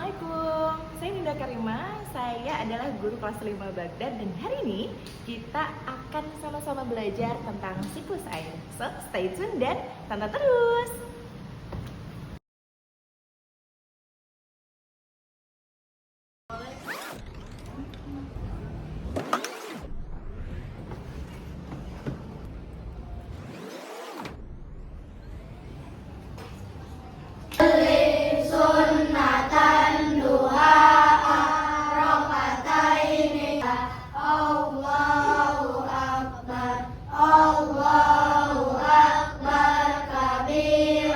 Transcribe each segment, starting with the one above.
Assalamualaikum, saya Ninda Karima, saya adalah guru kelas 5 Baghdad dan hari ini kita akan sama-sama belajar tentang siklus air. So, stay tune dan tonton terus! Allahu Akbar kabir.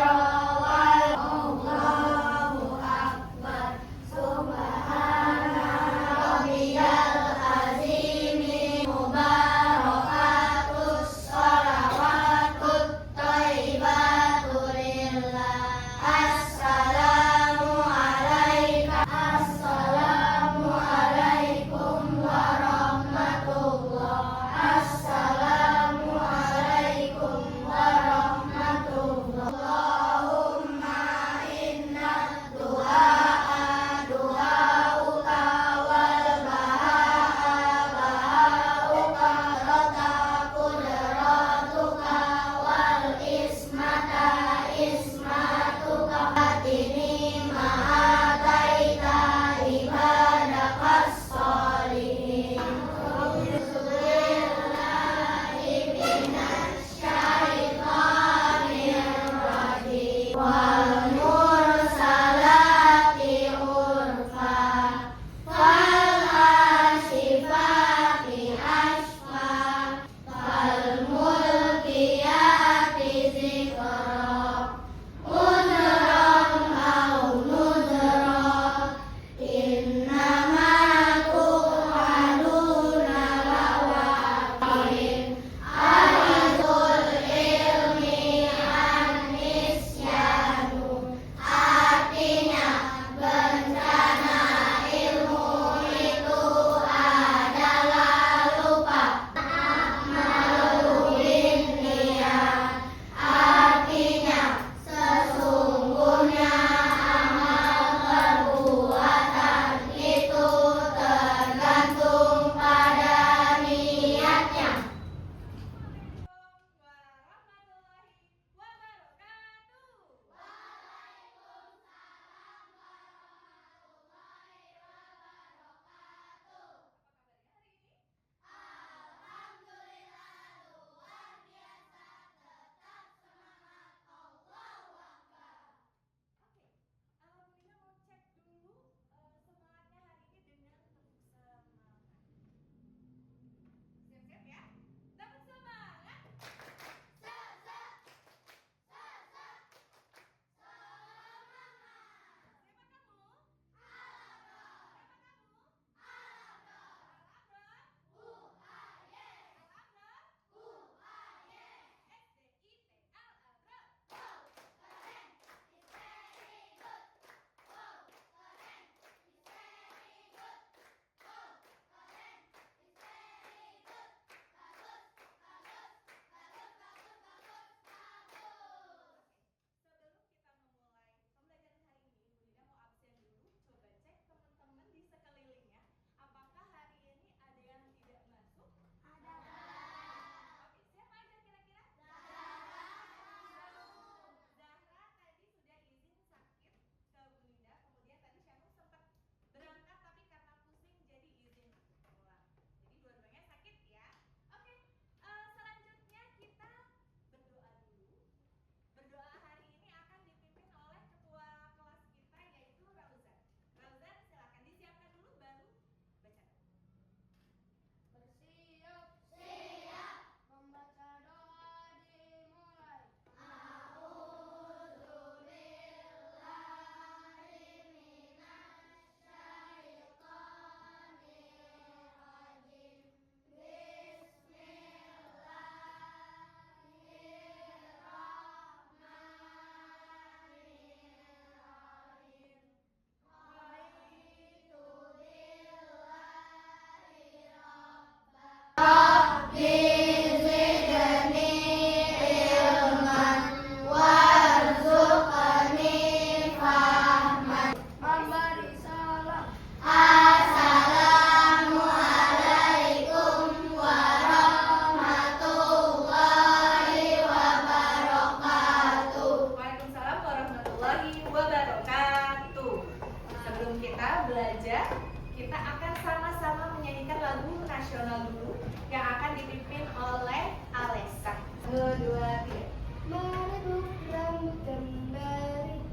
belajar, kita akan sama-sama menyanyikan lagu nasional dulu yang akan dipimpin oleh Alessa. 1, 2, 3. Mari rambut kembali.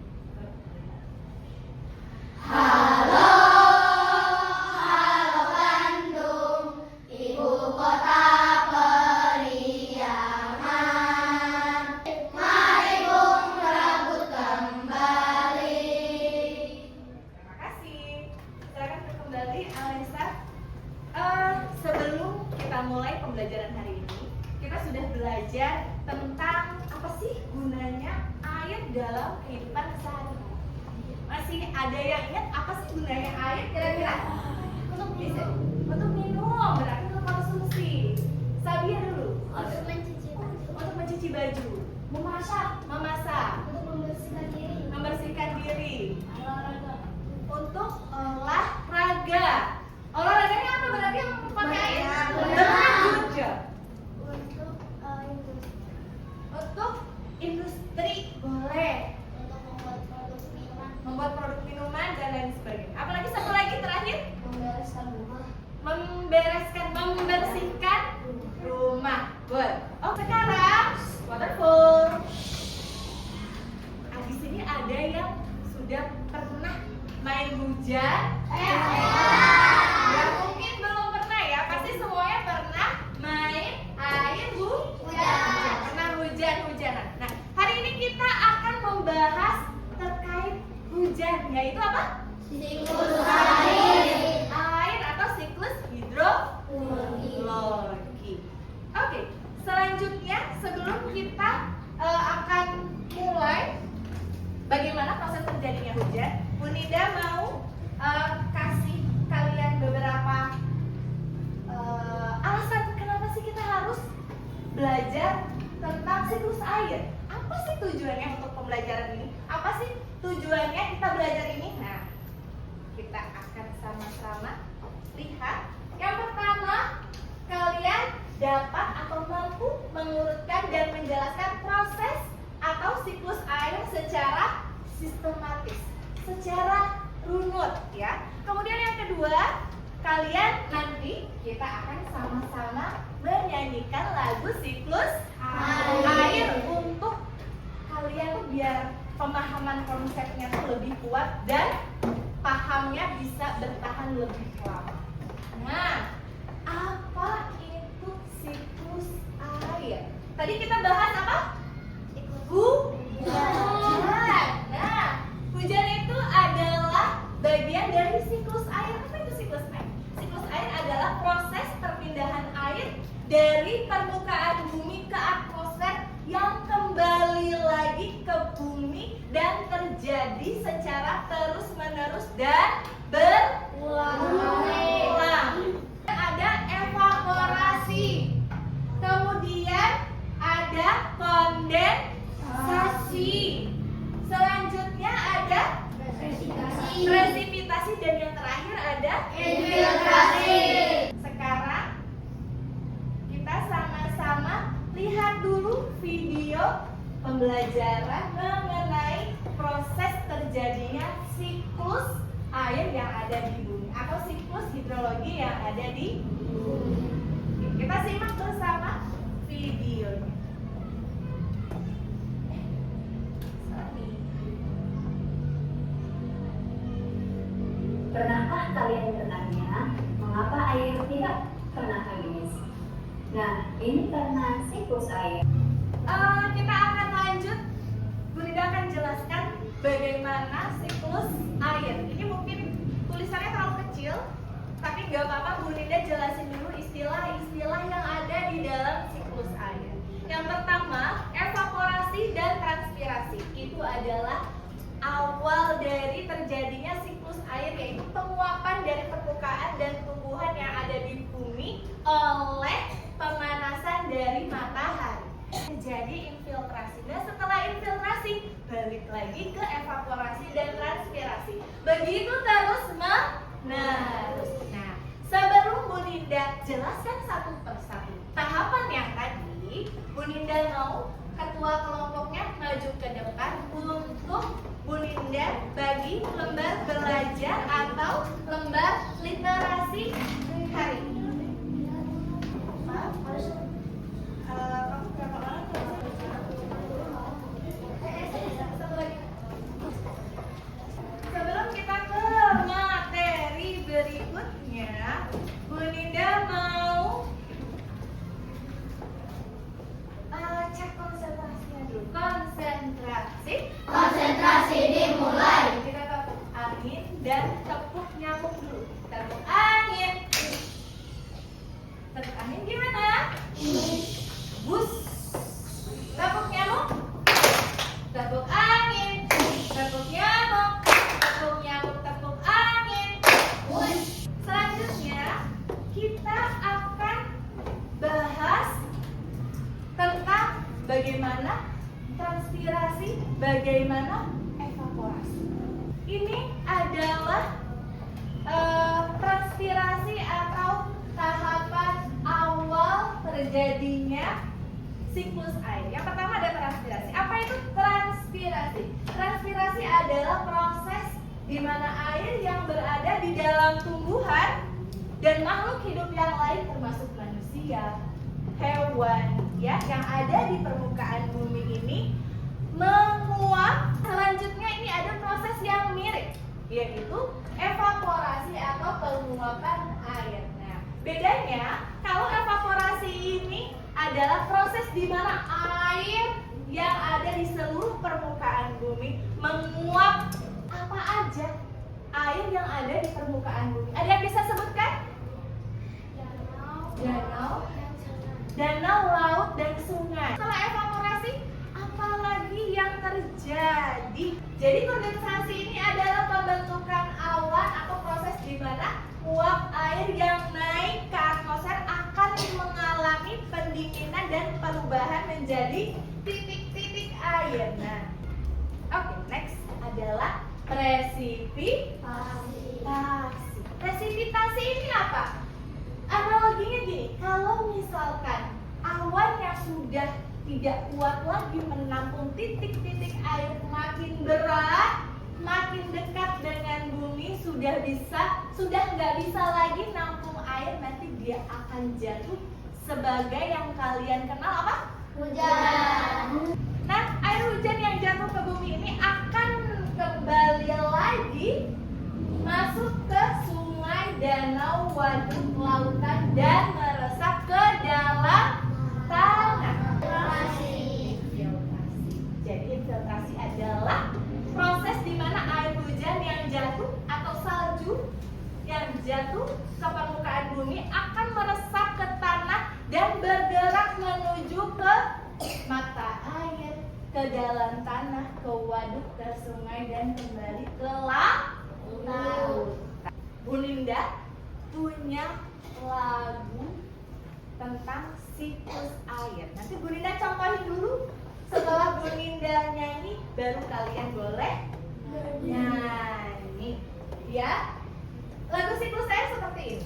Halo, halo Bandung, ibu kota periangan. Mari bung rambut kembali. Terima kasih. Silakan kembali Alessa. Sebelum kita mulai pembelajaran hari ini, kita sudah belajar tentang apa sih gunanya air dalam kehidupan sehari-hari. Masih ada yang ingat apa sih gunanya air kira-kira? Untuk minum. Untuk minum, berarti untuk konsumsi. Sabia dulu. Untuk mencuci baju. Untuk mencuci baju. Memasak. Memasak. Untuk membersihkan diri. Membersihkan diri. Olahraga. Untuk olahraga. Olahraganya apa berarti yang pakai air? Berenang. Good job. Untuk Untuk industri boleh. untuk membuat produk minuman. Membuat produk minuman dan lain sebagainya. Apalagi satu lagi terakhir, Membereskan rumah. membersihkan rumah. Good. Oh, sekarang waterfall. Di sini ada yang sudah pernah main hujan? Ya mungkin belum pernah ya. Pasti semuanya pernah main air Hujan. Pernah hujan-hujanan. Nah, hari ini kita akan membahas terkait hujan, yaitu apa? Siklus air. Air atau siklus hidrologi. Oke, selanjutnya sebelum kita akan mulai bagaimana proses terjadinya hujan, Bu Nida mau kasih kalian beberapa alasan kenapa sih kita harus belajar tentang siklus air. Apa sih tujuannya untuk pembelajaran ini? Apa sih tujuannya kita belajar ini? Nah, kita akan sama-sama lihat. Yang pertama, kalian dapat atau mampu mengurutkan dan menjelaskan proses atau siklus air secara sistematis, secara runut ya. Kemudian yang kedua, kalian nanti kita akan sama-sama menyanyikan lagu siklus air untuk kalian tuh biar pemahaman konsepnya tuh lebih kuat dan pahamnya bisa bertahan lebih lama. Nah, apa itu siklus air? Tadi kita bahas apa? Hujan. Nah, hujan itu adalah bagian dari siklus air. Apa itu siklus air? Siklus air adalah proses perpindahan air dari permukaan bumi ke atmosfer yang kembali lagi ke bumi dan terjadi secara terus-menerus dan berulang. Ada evaporasi, kemudian ada kondensasi, selanjutnya ada presipitasi, dan yang terakhir ada Infiltrasi. Sekarang kita sama-sama lihat dulu video pembelajaran mengenai proses terjadinya siklus air yang ada di bumi atau siklus hidrologi yang ada di bumi. Kita simak bersama videonya. Pernahkah kalian bertanya, mengapa air tidak pernah habis? Nah, ini karena siklus air. Kita akan lanjut. Bu Nida akan jelaskan bagaimana siklus air. Ini mungkin tulisannya terlalu kecil, tapi nggak apa-apa. Bu Nida jelasin dulu istilah-istilah yang ada di dalam siklus air. Yang pertama, evaporasi dan transpirasi. Itu adalah awal dari terjadinya siklus air, yaitu penguapan dari permukaan dan tumbuhan yang ada di bumi oleh pemanasan dari matahari. Terjadi infiltrasi. Nah, setelah infiltrasi balik lagi ke evaporasi dan transpirasi. Begitu terus menerus. Nah, sebelum Bu Ninda jelaskan satu persatu tahapan yang tadi, Bu Ninda mau ketua kelompoknya maju ke depan untuk Bu Ninda bagi lembar belajar atau lembar pagi hari. Maaf, kamu berapa orang? Satu lagi. Sebelum kita ke materi berikutnya, Bu Ninda mau cek konsentrasinya dulu. Konsentrasi. Konsentrasi dimulai. Kita tepuk angin dan tepuk nyamuk dulu. Tepuk angin. Tepuk angin gimana? Bus. Tepuk nyamuk. Tepuk angin. Tepuk nyamuk. Tepuk nyamuk. Tepuk angin. Selanjutnya kita akan bahas tentang bagaimana transpirasi, bagaimana evaporasi. Ini adalah transpirasi atau tahapan awal terjadinya siklus air. Yang pertama ada transpirasi. Apa itu transpirasi? Transpirasi adalah proses di mana air yang berada di dalam tumbuhan dan makhluk hidup yang lain termasuk manusia, hewan ya yang ada di permukaan bumi ini menguap. Selanjutnya ini ada proses yang mirip, yaitu evaporasi atau penguapan air. Nah, bedanya kalau evaporasi ini adalah proses di mana air yang ada di seluruh permukaan bumi menguap. Apa aja air yang ada di permukaan bumi? Ada yang bisa sebutkan? Danau, laut, dan sungai. Setelah evaporasi, apa lagi yang terjadi? Jadi kondensasi ini adalah pembentukan awan atau proses di mana uap air yang naik ke atmosfer akan mengalami pendinginan dan perubahan menjadi titik-titik air. Nah, oke, next adalah presipitasi. Presipitasi ini apa? Analoginya gini, kalau misalkan awan yang sudah tidak kuat lagi menampung titik-titik air makin berat, makin dekat dengan bumi, sudah nggak bisa lagi nampung air, nanti dia akan jatuh sebagai yang kalian kenal apa? Hujan. Nah, air hujan yang jatuh ke bumi ini akan kembali lagi masuk ke sungai, danau, waduk, lautan, dan meresap ke dalam tanah. Jadi infiltrasi adalah proses di mana air hujan yang jatuh atau salju yang jatuh ke permukaan bumi akan meresap ke tanah dan bergerak menuju ke mata air, ke dalam tanah, ke waduk, ke sungai, dan kembali ke laut. Bu Ninda punya lagu tentang siklus air. Nanti Bu Ninda contohin dulu. Setelah Bu Ninda nyanyi, baru kalian boleh nyanyi. Ya, lagu siklus air seperti ini.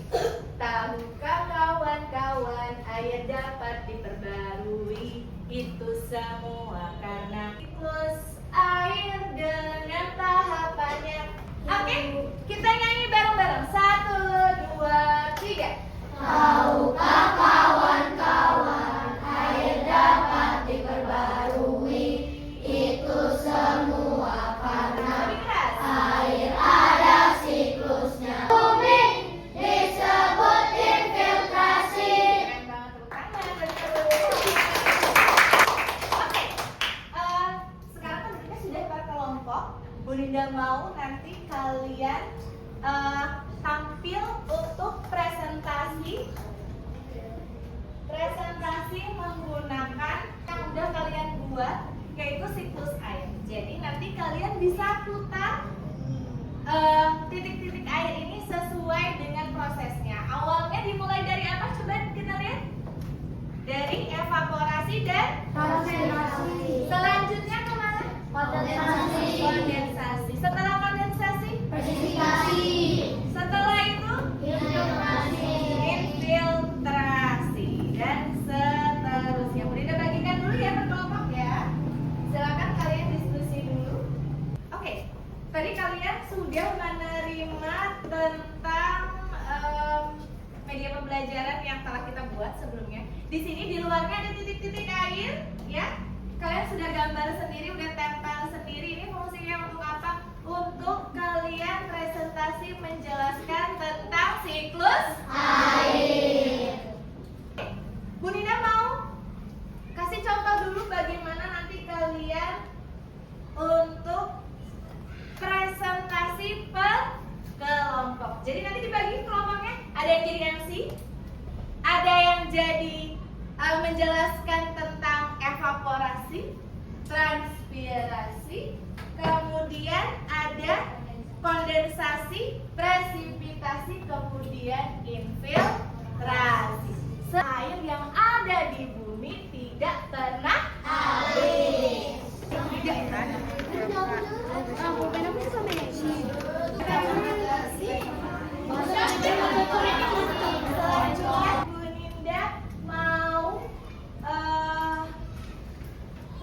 Tahukah kawan-kawan, air dapat diperbarui. Itu semua karena siklus air dengan tahapannya. Oke, kita nyanyi bareng-bareng. 1, 2, 3. Tahukah kawan-kawan, air dapat diperbarui. Itu semua karena Lebih keras. air ada siklusnya. Bumi disebut infiltrasi. Keren banget, tepuk tangan. Oke, sekarang kan kita sudah berkelompok. Bu Ninda mau nanti kalian tampil untuk presentasi menggunakan yang udah kalian buat, yaitu siklus air. Jadi nanti kalian bisa putar titik-titik air ini sesuai dengan prosesnya. Awalnya dimulai dari apa? Coba kita lihat. Dari evaporasi dan Konsentrasi. selanjutnya kemana? Kondensasi. Kondensasi. Setelah kondensasi, Presipitasi. setelah itu Infiltrasi. infiltrasi dan seterusnya. Bu Dinda bagikan dulu ya berkelompok ya. Silakan kalian diskusi dulu. Oke, tadi kalian sudah menerima tentang media pembelajaran yang telah kita buat sebelumnya. Di sini di luarnya ada titik-titik air, ya. Kalian sudah gambar sendiri, udah tempel sendiri. Ini fungsinya untuk apa? Untuk kalian presentasi menjelaskan tentang siklus Air. Bu Nina mau kasih contoh dulu bagaimana nanti kalian untuk presentasi per kelompok. Jadi nanti dibagi kelompoknya, ada yang jadi MC, ada yang jadi menjelaskan tentang evaporasi, transpirasi, kemudian ada kondensasi, presipitasi, kemudian infiltrasi. Air yang ada di bumi tidak pernah habis. Tidak kan? Selanjutnya Bu Ninda mau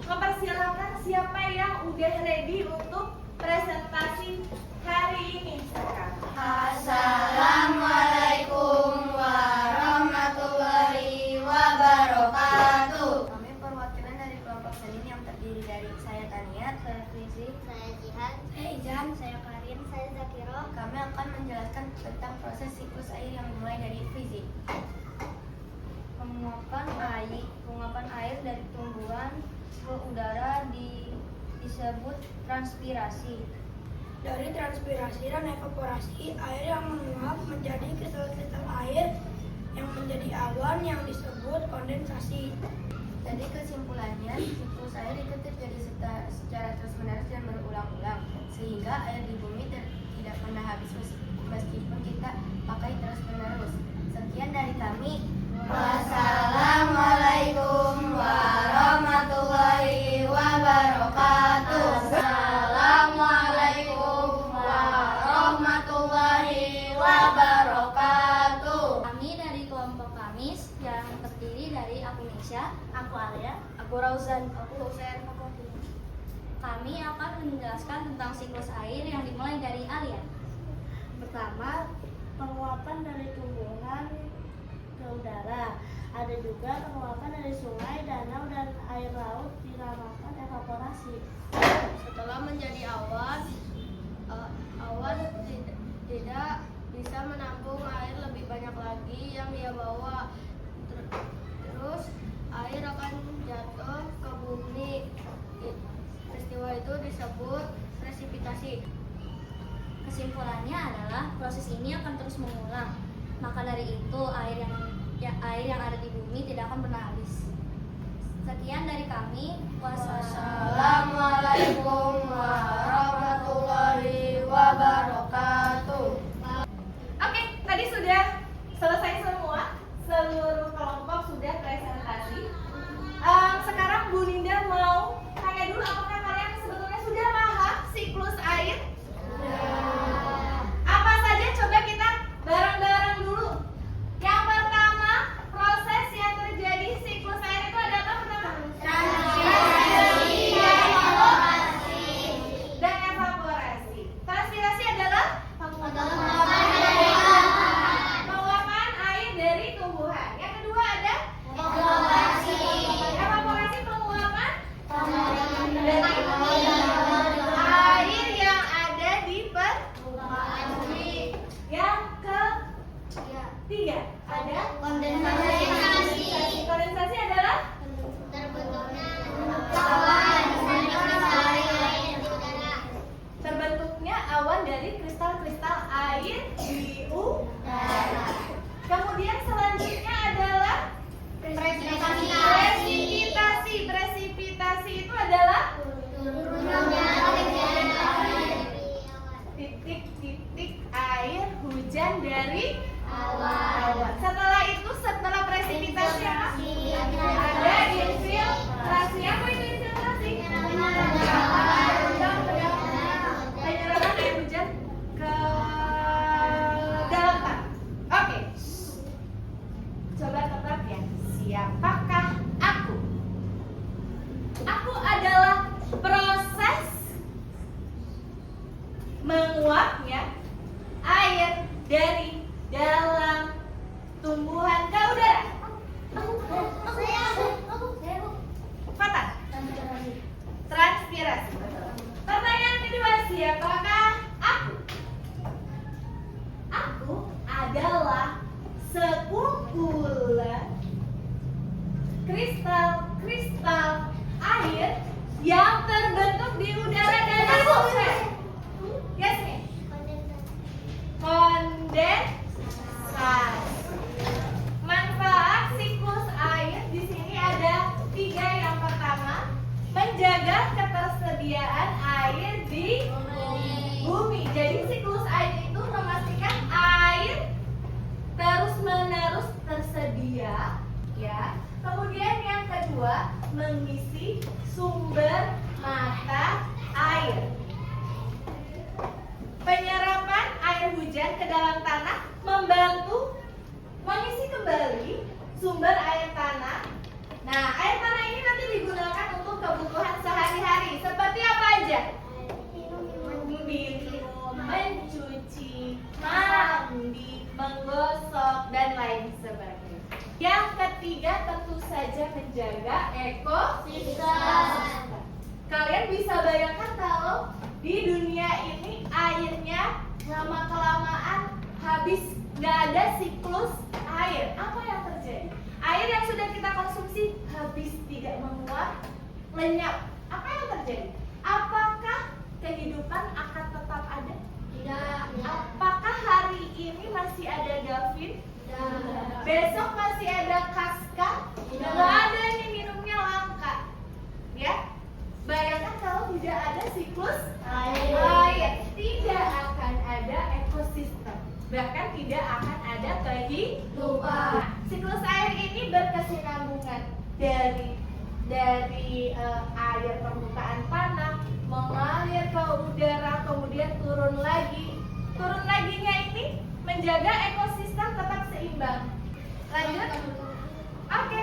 mempersilahkan siapa yang udah ready untuk presentasi hari ini sekarang. Assalamualaikum warahmatullahi wabarakatuh. Kami perwakilan dari kelompok seni yang terdiri dari saya Tania, saya Fizi, Saya Jihan, saya Ijan, saya Karin. saya Zakiro. Kami akan menjelaskan tentang proses siklus air yang dimulai dari fisik. Penguapan air dari tumbuhan ke udara disebut transpirasi. Dari transpirasi dan evaporasi, air yang menguap menjadi kristal-kristal air yang menjadi awan yang disebut kondensasi. Jadi kesimpulannya, siklus air itu terjadi secara terus-menerus dan berulang-ulang, sehingga air di bumi tidak pernah habis meskipun kita pakai terus-menerus. Sekian dari kami. Wassalamualaikum warahmatullahi wabarakatuh. Assalamualaikum warahmatullahi wabarakatuh. Kami dari kelompok Kamis yang terdiri dari aku Nisha, aku Alia, Aku Rauzan, aku Husain, aku kami akan menjelaskan tentang siklus air yang dimulai dari Alia. Pertama, penguapan dari tumbuhan ke udara. Ada juga penguapan dari sungai, danau, dan air laut dinamakan evaporasi. Setelah menjadi awan, awan tidak bisa menampung air lebih banyak lagi yang dia bawa. Terus air akan jatuh ke bumi. Peristiwa itu disebut presipitasi. Kesimpulannya adalah proses ini akan terus mengulang. Maka dari itu air yang ada di bumi tidak akan pernah habis. Sekian dari kami. Assalamualaikum warahmatullahi wabarakatuh. Oke, tadi sudah selesai semua. Seluruh kelompok sudah presentasi. Sekarang Bu Ninda mau tanya dulu, apakah kalian sebetulnya sudah paham siklus air? Apa saja? Coba kita bareng-bareng dulu. Yang pertama, proses yang terjadi siklus air itu ada apa pertama? Transpirasi dan evaporasi. Transpirasi adalah penguapan air dari tumbuhan. Yang kedua ada evaporasi, penguapan dari air yang ada di permukaan bumi. Yang ketiga ada Kondensasi. kondensasi adalah Terbentuknya awan dari kristal air di udara. terbentuknya awan dari kristal-kristal air di udara. Kemudian selanjutnya adalah presipitasi. Presipitasi itu adalah Turunnya hujan air. titik-titik air hujan dari Awan. Setelah presipitasi apa? Ada infiltrasi. Apa itu infiltrasi? Penyerapan air hujan ke dalam tanah. Oke. Coba tebak ya. Siapakah aku? Aku adalah proses menguapnya air dari dalam tumbuhan ke udara? Fatan? Transpirasi. Pertanyaan kedua, siapakah aku? Aku adalah sekumpulan kristal air yang terbentuk di udara dan atmosfer. Yes, nih. Kondensasi. Manfaat siklus air di sini ada 3. Yang pertama, menjaga ketersediaan air di bumi. Jadi siklus air itu memastikan air terus-menerus tersedia, ya. Kemudian yang kedua, mengisi sumber mata air. Penyerapan air hujan ke dalam tanah membantu mengisi kembali sumber air tanah. Nah, air tanah ini nanti digunakan untuk kebutuhan sehari-hari. Seperti apa aja? Minum, mencuci, mandi, menggosok, dan lain sebagainya. Yang ketiga tentu saja menjaga ekosistem. Kalian bisa bayangkan kalau di dunia ini airnya lama-kelamaan habis, nggak ada siklus air. Apa yang terjadi? Air yang sudah kita konsumsi habis, tidak menguap, lenyap. Apa yang terjadi? Apakah kehidupan akan tetap ada? Tidak. Apakah hari ini masih ada Gavin? Tidak. Besok masih ada Kaska? Tidak. Nggak ada, ini minumnya langka. Ya, bayangkan kalau tidak ada siklus air, tidak akan ada ekosistem, bahkan tidak akan ada kehidupan. Siklus air ini berkesinambungan dari air permukaan tanah mengalir ke udara, kemudian turun lagi. Turun laginya ini menjaga ekosistem tetap seimbang. Lanjut. Oke.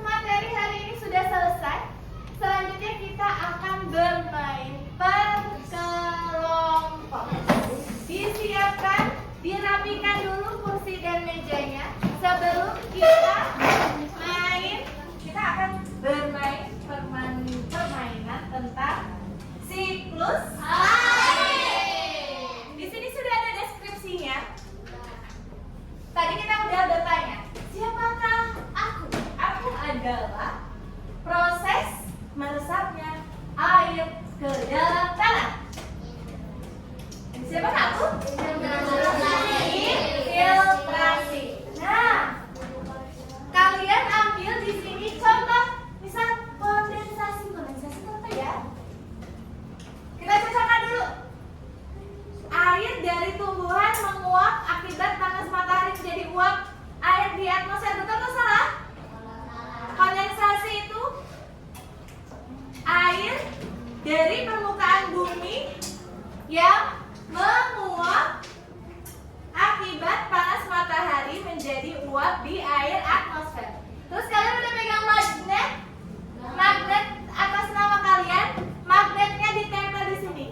Materi hari ini sudah selesai. Selanjutnya kita akan bermain berkelompok. Disiapkan, dirapikan dulu kursi dan mejanya. Sebelum kita main, kita akan bermain permainan tentang siklus air. Di sini sudah ada deskripsinya. Tadi kita udah bertanya, siapakah aku? Aku adalah proses meresapnya air ke dalam tanah. Siapakah aku? Infiltrasi. Nah, kalian ambil di sini contoh, misal kondensasi. Kondensasi itu apa ya? Kita cocokkan dulu. Air dari tumbuhan menguap akibat panas matahari menjadi uap air di atmosfer. Betul atau salah? Kondensasi itu air dari permukaan bumi yang menguap akibat panas matahari menjadi uap di air atmosfer. Terus kalian udah pegang magnet? Magnet atas nama kalian, magnetnya ditempel di sini.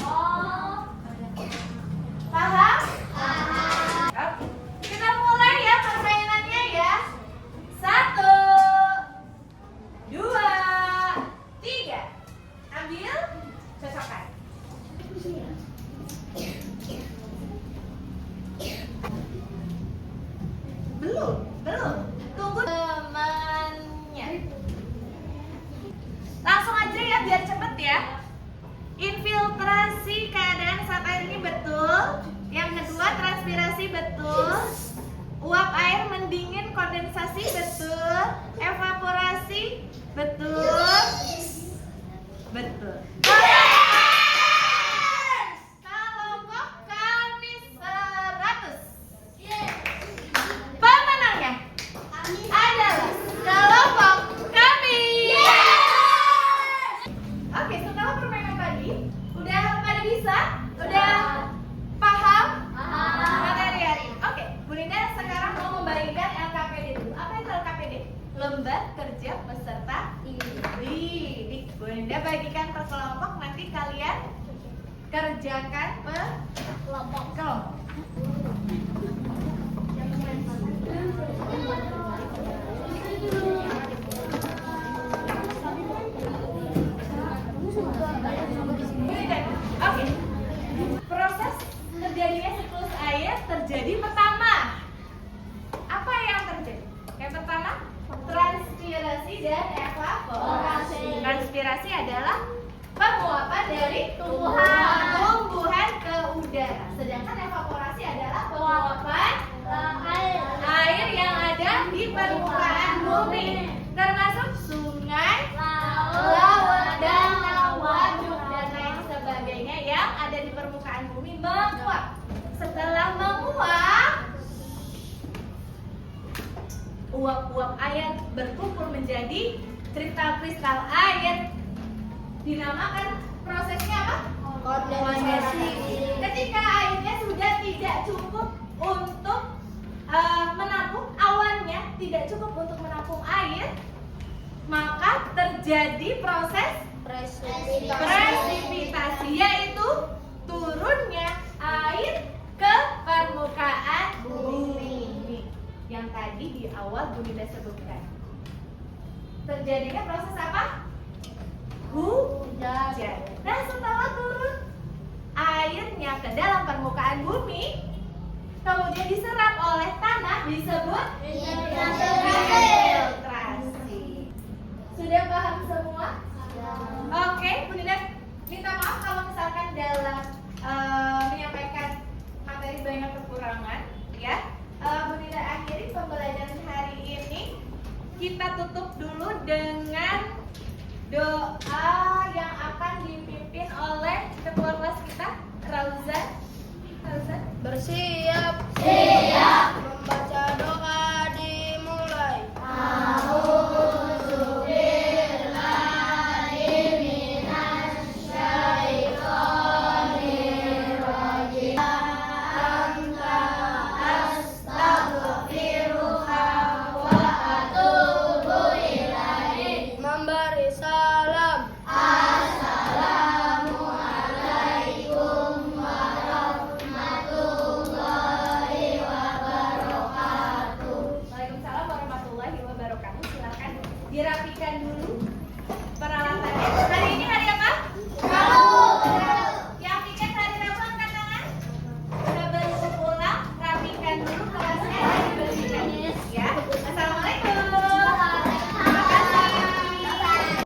Oh, paham? Paham. Oke, kita mulai ya permainannya ya. 1, 2, 3. Ambil, cocokkan. Belum. Tunggu temannya. Langsung aja ya biar cepet ya. Infiltrasi keadaan saat air ini betul. Yang kedua transpirasi betul. Uap air mendingin kondensasi betul. Evaporasi betul. Betul. Kelompok kami 100. Pemenangnya adalah kelompok kami. Oke, setelah permainan tadi, udah pada bisa? Udah paham? Materi hari ini. Oke, Bu Linda sekarang mau membagikan LKPD dulu. Apa itu LKPD? Lembar Kerja Peserta Didik. Bu Linda bagikan per kelompok, nanti kalian kerjakan kelompok. Oke. Proses terjadinya siklus air terjadi pertama. Apa yang terjadi? Yang pertama, transpirasi dan evaporasi. Transpirasi adalah penguapan dari tumbuhan ke udara. Sedangkan evaporasi adalah penguapan air yang ada di permukaan bumi, termasuk sungai, laut, danau, waduk, dan lain sebagainya yang ada di permukaan bumi menguap. Setelah menguap, uap-uap air berkumpul menjadi kristal-kristal air. Dinamakan prosesnya apa? Kondensasi. Ketika airnya sudah tidak cukup untuk menampung, awannya tidak cukup untuk menampung air, maka terjadi proses presipitasi, yaitu turunnya air ke permukaan bumi. Yang tadi di awal Bunda sebutkan. Terjadinya proses apa? Hujan. Nah, setelah turun airnya ke dalam permukaan bumi, kemudian diserap oleh tanah, disebut infiltrasi. Sudah paham semua? Oke, Bunda minta maaf kalau misalkan dalam menyampaikan materi banyak kekurangan, ya. Bunda akhiri pembelajaran hari ini. Kita tutup dulu dengan doa yang akan dipimpin oleh ketua kelas kita, Rauzan. Bersih.